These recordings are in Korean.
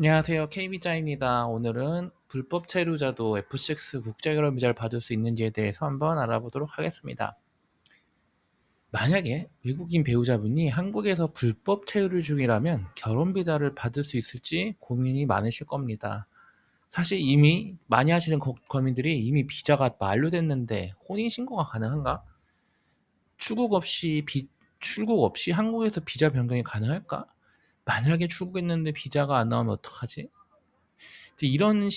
안녕하세요. K비자입니다. 오늘은 불법 체류자도 F6 국제결혼 비자를 받을 수 있는지에 대해서 한번 알아보도록 하겠습니다. 만약에 외국인 배우자분이 한국에서 불법 체류 중이라면 결혼 비자를 받을 수 있을지 고민이 많으실 겁니다. 사실 이미 많이 하시는 거민들이 이미 비자가 만료됐는데 혼인 신고가 가능한가? 출국 없이 출국 없이 한국에서 비자 변경이 가능할까? 만약에 출국했는데 비자가 안 나오면 어떡하지? 이런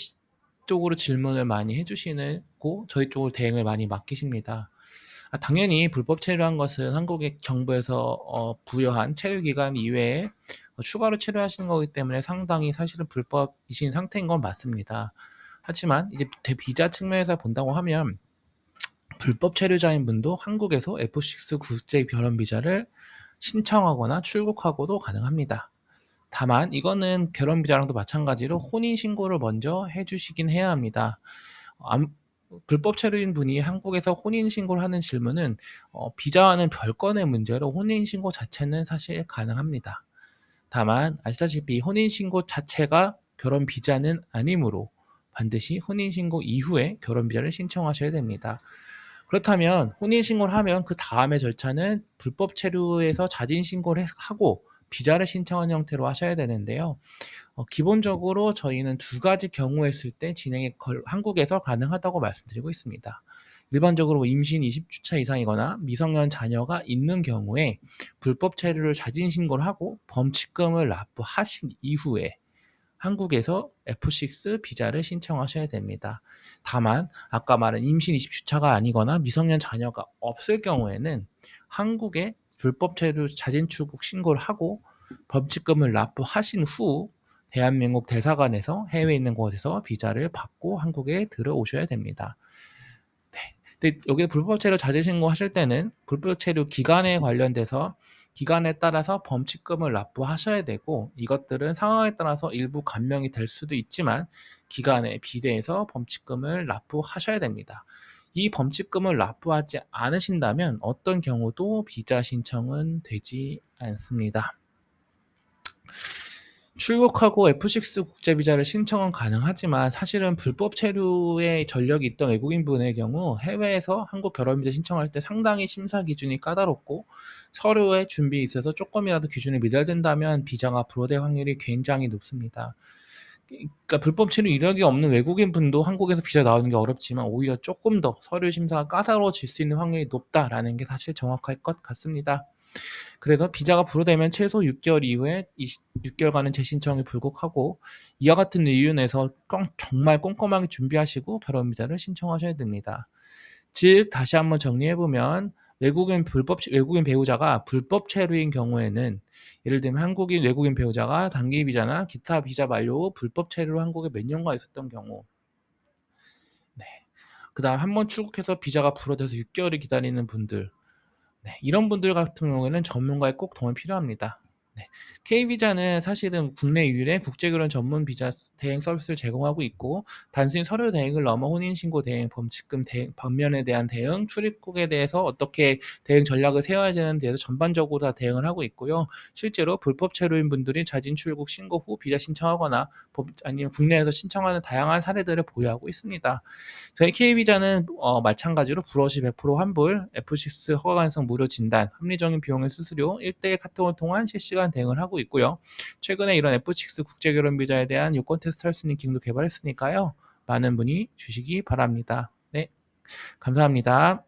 쪽으로 질문을 많이 해주시고 저희 쪽으로 대응을 많이 맡기십니다. 당연히 불법 체류한 것은 한국의 정부에서 부여한 체류 기간 이외에 추가로 체류하시는 거기 때문에 상당히 사실은 불법이신 상태인 건 맞습니다. 하지만 이제 비자 측면에서 본다고 하면 불법 체류자인 분도 한국에서 F6 국제 결혼 비자를 신청하거나 출국하고도 가능합니다. 다만 이거는 결혼 비자랑도 마찬가지로 혼인 신고를 먼저 해주시긴 해야 합니다. 불법 체류인 분이 한국에서 혼인 신고를 하는 질문은 비자와는 별건의 문제로 혼인 신고 자체는 사실 가능합니다. 다만 아시다시피 혼인 신고 자체가 결혼 비자는 아니므로 반드시 혼인 신고 이후에 결혼 비자를 신청하셔야 됩니다. 그렇다면 혼인 신고를 하면 그 다음의 절차는 불법 체류에서 자진 신고를 하고 비자를 신청하는 형태로 하셔야 되는데요. 기본적으로 저희는 두 가지 경우였을 때 한국에서 가능하다고 말씀드리고 있습니다. 일반적으로 임신 20주차 이상이거나 미성년 자녀가 있는 경우에 불법 체류를 자진 신고를 하고 범칙금을 납부하신 이후에 한국에서 F6 비자를 신청하셔야 됩니다. 다만 아까 말한 임신 20주차가 아니거나 미성년 자녀가 없을 경우에는 한국에 불법 체류 자진 출국 신고를 하고 범칙금을 납부하신 후 대한민국 대사관에서 해외에 있는 곳에서 비자를 받고 한국에 들어오셔야 됩니다. 네. 근데 여기 불법 체류 자진 신고하실 때는 불법 체류 기간에 관련돼서 기간에 따라서 범칙금을 납부하셔야 되고 이것들은 상황에 따라서 일부 감면이 될 수도 있지만 기간에 비례해서 범칙금을 납부하셔야 됩니다. 이 범칙금을 납부하지 않으신다면 어떤 경우도 비자 신청은 되지 않습니다. 출국하고 F6 국제 비자를 신청은 가능하지만 사실은 불법 체류의 전력이 있던 외국인분의 경우 해외에서 한국 결혼 비자 신청할 때 상당히 심사 기준이 까다롭고 서류의 준비에 있어서 조금이라도 기준이 미달된다면 비자가 불허될 확률이 굉장히 높습니다. 그러니까 불법 체류 이력이 없는 외국인 분도 한국에서 비자 나오는 게 어렵지만 오히려 조금 더 서류 심사가 까다로워질 수 있는 확률이 높다라는 게 사실 정확할 것 같습니다. 그래서 비자가 불허되면 최소 6개월 이후에 6개월간은 재신청이 불국하고 이와 같은 이유 내서 정말 꼼꼼하게 준비하시고 결혼 비자를 신청하셔야 됩니다. 즉 다시 한번 정리해보면 외국인 배우자가 불법 체류인 경우에는 예를 들면 한국인 외국인 배우자가 단기 비자나 기타 비자 만료 후 불법 체류로 한국에 몇 년간 있었던 경우 네. 그다음 한 번 출국해서 비자가 불허돼서 6개월을 기다리는 분들 네, 이런 분들 같은 경우에는 전문가의 꼭 도움이 필요합니다. 네. K비자는 사실은 국내 유일의 국제결혼 전문 비자 대행 서비스를 제공하고 있고 단순히 서류 대행을 넘어 혼인신고 대행, 범칙금 대행, 방면에 대한 대응, 출입국에 대해서 어떻게 대응 전략을 세워야 되는 데에서 전반적으로 다 대응을 하고 있고요. 실제로 불법 체류인 분들이 자진 출국 신고 후 비자 신청하거나 아니면 국내에서 신청하는 다양한 사례들을 보유하고 있습니다. 저희 K비자는 마찬가지로 불어시 100% 환불, F6 허가 가능성 무료 진단, 합리적인 비용의 수수료, 1대1 카톡을 통한 실시간 대응을 하고 있고요. 최근에 이런 F6 국제결혼 비자에 대한 요건 테스트 할 수 있는 기능도 개발했으니까요. 많은 문의 주시기 바랍니다. 네, 감사합니다.